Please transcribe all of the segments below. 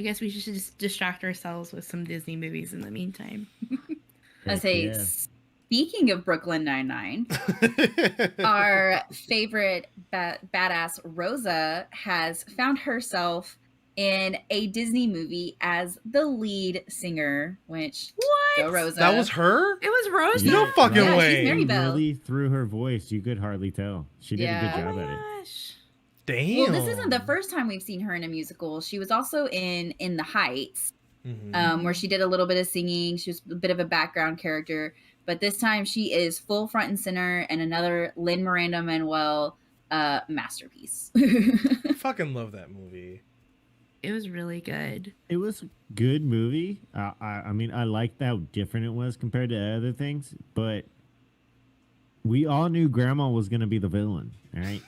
I guess we should just distract ourselves with some Disney movies in the meantime. I say, speaking of Brooklyn Nine-Nine, our favorite badass Rosa has found herself in a Disney movie as the lead singer, which go Rosa. That was her? It was Rosa? No fucking Yeah, way. she's Mary Bell. Really, through her voice, you could hardly tell. She did a good job at it. Gosh. Damn. Well, this isn't the first time we've seen her in a musical. She was also in the Heights, where she did a little bit of singing. She was a bit of a background character. But this time she is full front and center in another Lin-Miranda Manuel masterpiece. Fucking love that movie. It was really good. It was a good movie. I mean, I liked how different it was compared to other things, but we all knew Grandma was going to be the villain, right?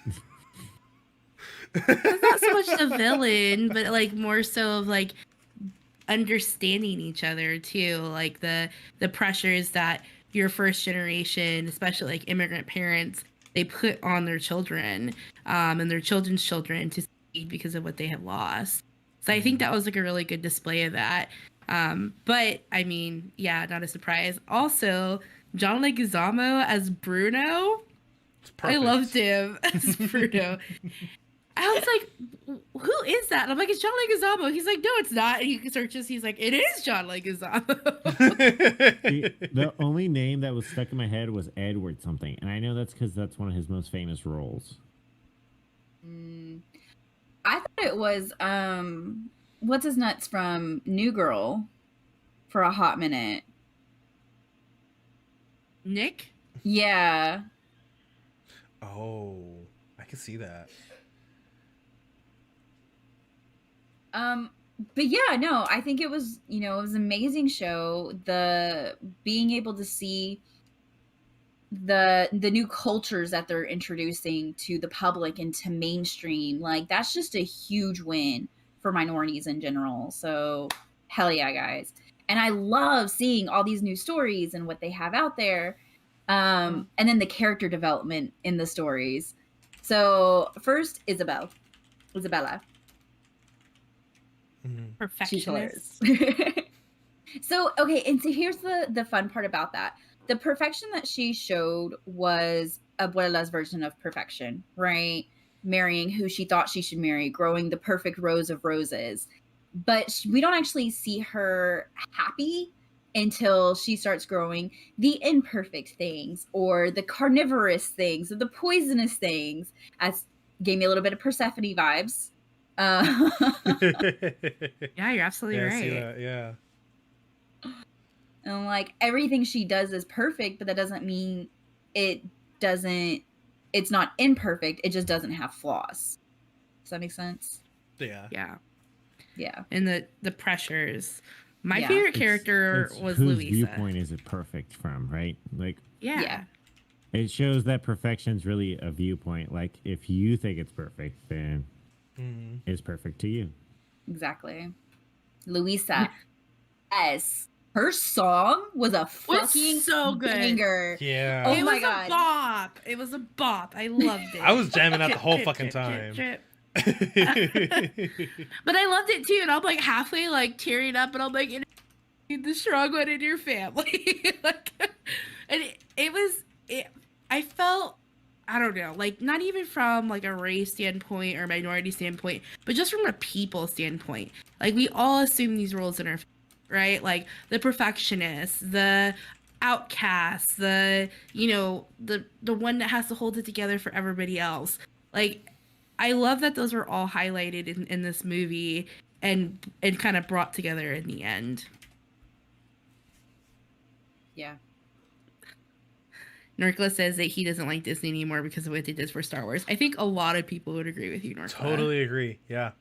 It's not so much the villain, but like more so of like understanding each other too. Like the pressures that your first generation, especially like immigrant parents, they put on their children and their children's children to succeed because of what they have lost. So I think that was like a really good display of that. But I mean, yeah, not a surprise. Also, John Leguizamo as Bruno. I loved him as Bruno. I was like, who is that? And I'm like, it's John Leguizamo. He's like, no, it's not. And he searches. He's like, it is John Leguizamo. The only name that was stuck in my head was Edward something. And I know that's because that's one of his most famous roles. I thought it was, what's his nuts from New Girl for a hot minute. Nick? Yeah. Oh, I can see that. But yeah, no, I think it was, it was an amazing show. The being able to see the new cultures that they're introducing to the public and to mainstream, like that's just a huge win for minorities in general. So hell yeah, guys. And I love seeing all these new stories and what they have out there. And then the character development in the stories. So first, Isabella. Perfectionist. So, okay, and so here's the fun part about that. The perfection that she showed was Abuela's version of perfection, right? Marrying who she thought she should marry, growing the perfect rose of roses. But we don't actually see her happy until she starts growing the imperfect things or the carnivorous things or the poisonous things. As gave me a little bit of Persephone vibes. Yeah, you're absolutely right. I see that, yeah. And like everything she does is perfect, but that doesn't mean it's not imperfect. It just doesn't have flaws. Does that make sense? Yeah. Yeah. And the pressures. My favorite character was whose Louisa. viewpoint is it perfect from, right? Like, Yeah. it shows that perfection's really a viewpoint. Like, if you think it's perfect, then it's perfect to you. Exactly. Louisa, yes. Her song was a fucking so good. banger. Yeah. Oh it my was God. a bop. It was a bop. I loved it. I was jamming out the whole fucking time. But I loved it too, and I'm like halfway like tearing up, and I'm like, the strong one in your family. Like, and I felt, I don't know, like not even from like a race standpoint or minority standpoint, but just from a people standpoint. Like we all assume these roles in our, right? Like the perfectionist, the outcast, the one that has to hold it together for everybody else. Like, I love that those were all highlighted in this movie and kind of brought together in the end. Yeah. Norkla says that he doesn't like Disney anymore because of what they did for Star Wars. I think a lot of people would agree with you, Norkla. Totally agree. Yeah.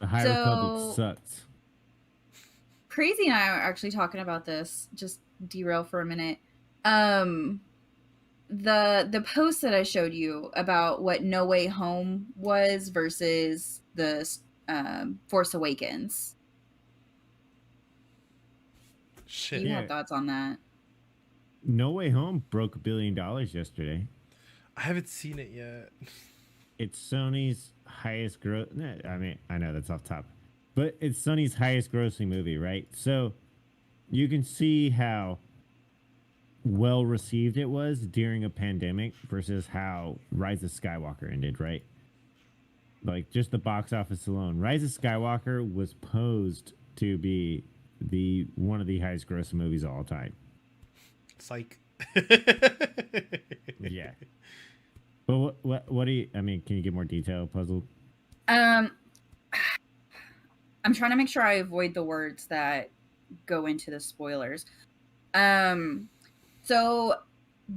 The High Republic sucks. Crazy and I are actually talking about this. Just derail for a minute. The post that I showed you about what No Way Home was versus the Force Awakens. Shit. You have thoughts on that? No Way Home broke $1 billion yesterday. I haven't seen it yet. It's Sony's highest growth. I mean, I know that's off top. but it's Sony's highest grossing movie, right? So you can see how well received it was during a pandemic versus how Rise of Skywalker ended, right? Like just the box office alone. Rise of Skywalker was posed to be the one of the highest grossing movies of all time. Psych. Yeah. But what do you, I mean, can you get more detail, Puzzle? I'm trying to make sure I avoid the words that go into the spoilers. So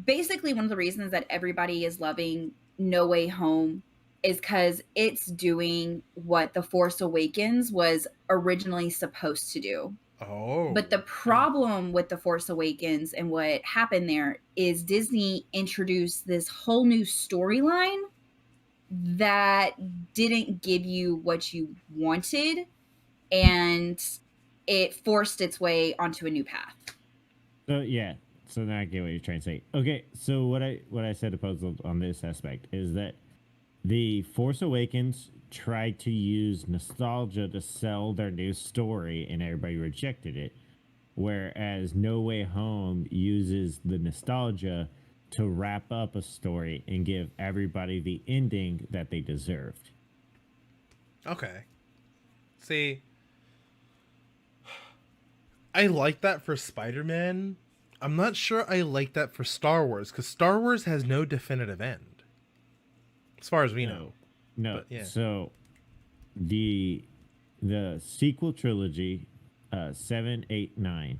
basically one of the reasons that everybody is loving No Way Home is because it's doing what The Force Awakens was originally supposed to do. Oh. But the problem with The Force Awakens and what happened there is Disney introduced this whole new storyline that didn't give you what you wanted, and it forced its way onto a new path. So yeah, so now I get what you're trying to say. Okay, so what I said to Puzzle on this aspect is that the Force Awakens tried to use nostalgia to sell their new story, and everybody rejected it. Whereas No Way Home uses the nostalgia to wrap up a story and give everybody the ending that they deserved. Okay. See, I like that for Spider-Man. I'm not sure I like that for Star Wars, because Star Wars has no definitive end. As far as we know. No. But, yeah. So the sequel trilogy, 7, 8, 9,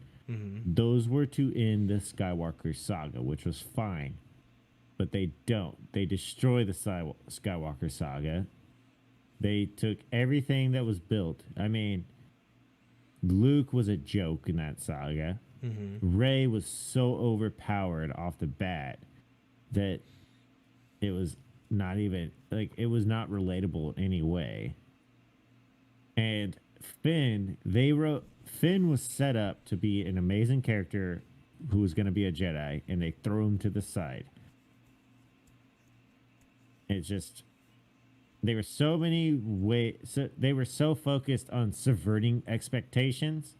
those were to end the Skywalker saga, which was fine. But they don't. They destroy the Skywalker saga. They took everything that was built. I mean, Luke was a joke in that saga. Rey was so overpowered off the bat that it was not even, like, it was not relatable in any way. And Finn was set up to be an amazing character who was going to be a Jedi, and they threw him to the side. It's just, they were so they were so focused on subverting expectations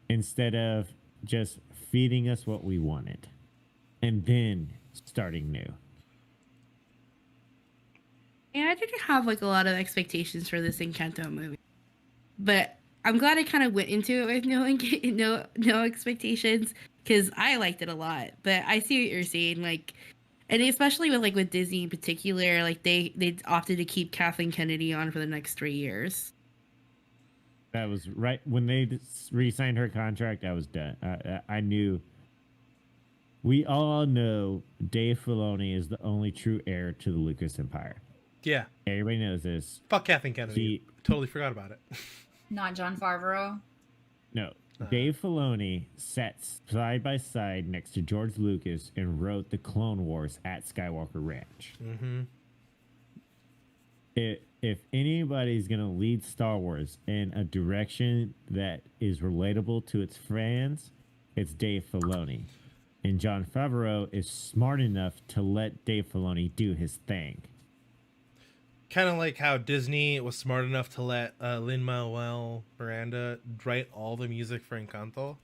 instead of just feeding us what we wanted and then starting new. Yeah, I didn't have like a lot of expectations for this Encanto movie, but I'm glad I kind of went into it with no expectations, because I liked it a lot. But I see what you're saying, like, and especially with Disney in particular, like they opted to keep Kathleen Kennedy on for the next 3 years. That was right when they re-signed her contract. I was done. I knew. We all know Dave Filoni is the only true heir to the Lucas Empire. Yeah. Everybody knows this. Fuck Kathleen Kennedy. Totally forgot about it. Not Jon Favreau. No. Dave Filoni sat side by side next to George Lucas and wrote the Clone Wars at Skywalker Ranch. If anybody's going to lead Star Wars in a direction that is relatable to its fans, it's Dave Filoni. And Jon Favreau is smart enough to let Dave Filoni do his thing. Kind of like how Disney was smart enough to let Lin-Manuel Miranda write all the music for Encanto.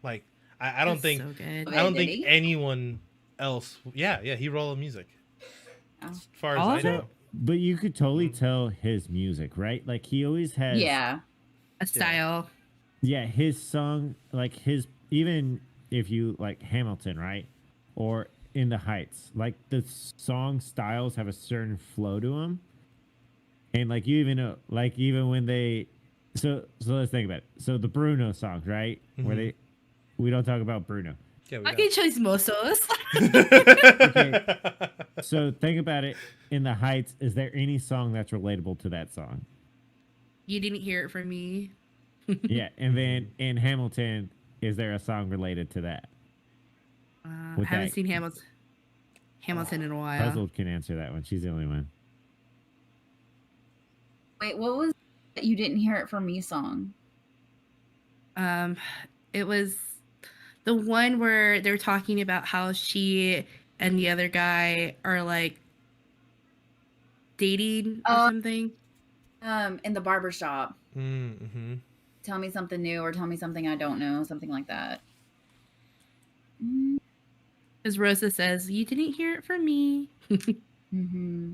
Like, I don't think so good. I don't Did think he? anyone else. Yeah, he wrote all the music. Oh. As far All as I of it? know. But you could totally tell his music, right? Like he always has. Yeah. A style. Yeah, his song, like his, even if you like Hamilton, right? Or In the Heights, like the song styles have a certain flow to them. And like you even know, like even when they, so let's think about it. So the Bruno songs, right? Where we don't talk about Bruno. Yeah, we I got can choose most of us. Okay. So think about it. In the Heights, is there any song that's relatable to that song? You didn't hear it from me. Yeah, and then in Hamilton, is there a song related to that? I With haven't that- seen Hamilton in a while. Puzzle can answer that one. She's the only one. Wait, what was that you didn't hear it from me song? It was the one where they're talking about how she and the other guy are like dating or something. In the barbershop. Mm-hmm. Tell me something new or tell me something I don't know, something like that. As Rosa says, you didn't hear it from me. Mm-hmm.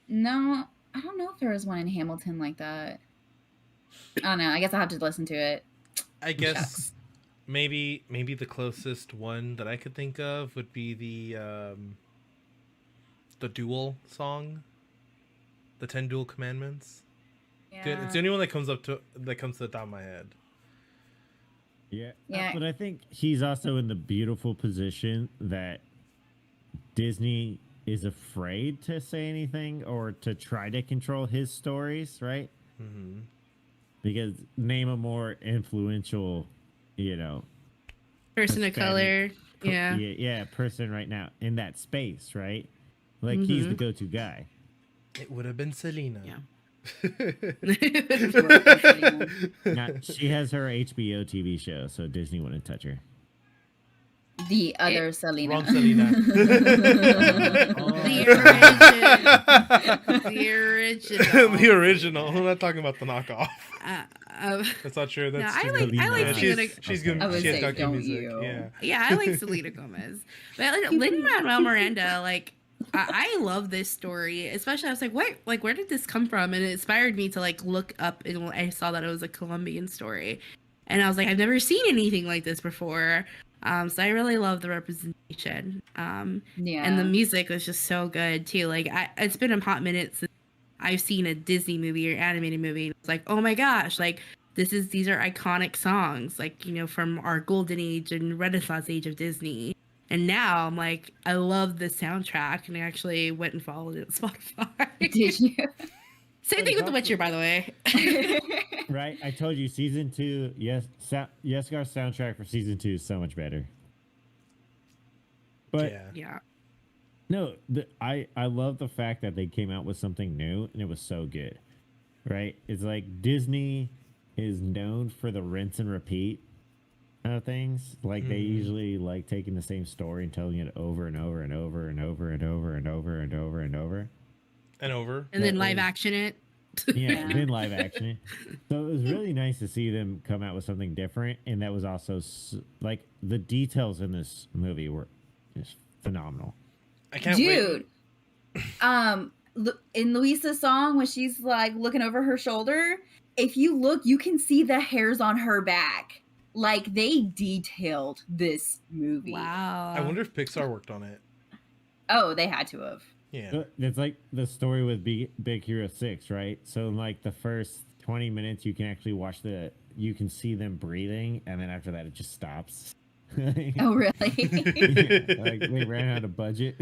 No, I don't know if there was one in Hamilton like that. I don't know. I guess I'll have to listen to it. I guess maybe the closest one that I could think of would be the Duel song, the 10 Duel Commandments. Yeah. Good. It's the only one that comes to the top of my head. Yeah. Yeah. But I think he's also in the beautiful position that Disney is afraid to say anything or to try to control his stories, right? Mm-hmm. Because name a more influential, Person of color. Yeah. yeah, person right now in that space, right? Like he's the go-to guy. It would have been Selena. Yeah. Now, she has her HBO TV show, so Disney wouldn't touch her. The other Selena. Wrong Selena. The original. The original. I'm not talking about the knockoff. That's not true. That's I like Selena. She's good. I would She has say, got good don't music. you. Yeah. I like Selena Gomez. But like, Lin-Manuel Miranda, like, I love this story. Especially, I was like, what? Like, where did this come from? And it inspired me to like look up, and I saw that it was a Colombian story, and I was like, I've never seen anything like this before. So I really love the representation. And the music was just so good too. Like, it's been a hot minute since I've seen a Disney movie or animated movie. It's like, oh my gosh, like these are iconic songs, like, from our golden age and Renaissance age of Disney. And now I'm like, I love the soundtrack, and I actually went and followed it on Spotify. Did you? Same thing with The Witcher, by the way. Right? I told you, season 2, Yesgar's soundtrack for season 2 is so much better. But Yeah. no, I love the fact that they came out with something new, and it was so good. Right? It's like Disney is known for the rinse and repeat things. Like they usually like taking the same story and telling it over and over and over and over and over and over and over and over. And then live action it. Yeah, then live action it. So it was really nice to see them come out with something different, and that was also like the details in this movie were just phenomenal. I can't Dude. wait. In Luisa's song, when she's like looking over her shoulder, if you look, you can see the hairs on her back. Like, they detailed this movie. Wow. I wonder if Pixar worked on it. Oh, they had to have. Yeah. It's like the story with Big Hero 6, right? So in like the first 20 minutes, you can actually you can see them breathing, and then after that, it just stops. Oh, really? Yeah, like they ran out of budget.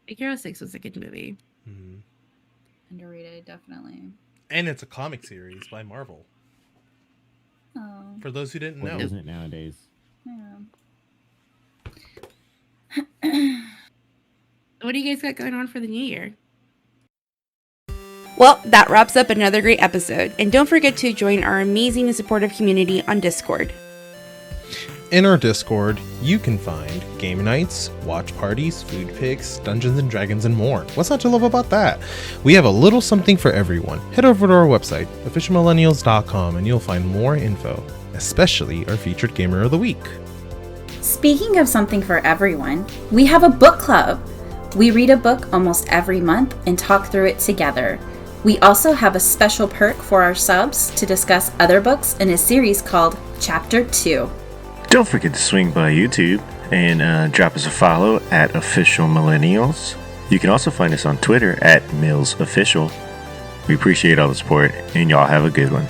Big Hero 6 was a good movie. Mm-hmm. Underrated, definitely. And it's a comic series by Marvel. Oh. For those who didn't know. What isn't it nowadays? Yeah. What do you guys got going on for the new year? Well, that wraps up another great episode. And don't forget to join our amazing and supportive community on Discord. In our Discord, you can find game nights, watch parties, food pics, Dungeons and Dragons, and more. What's not to love about that? We have a little something for everyone. Head over to our website, officialmillennials.com, and you'll find more info, especially our featured gamer of the week. Speaking of something for everyone, we have a book club. We read a book almost every month and talk through it together. We also have a special perk for our subs to discuss other books in a series called Chapter 2. Don't forget to swing by YouTube and drop us a follow at Official Millennials. You can also find us on Twitter at MillsOfficial. We appreciate all the support, and y'all have a good one.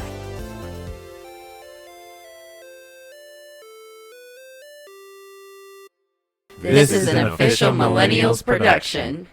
This is an Official Millennials production.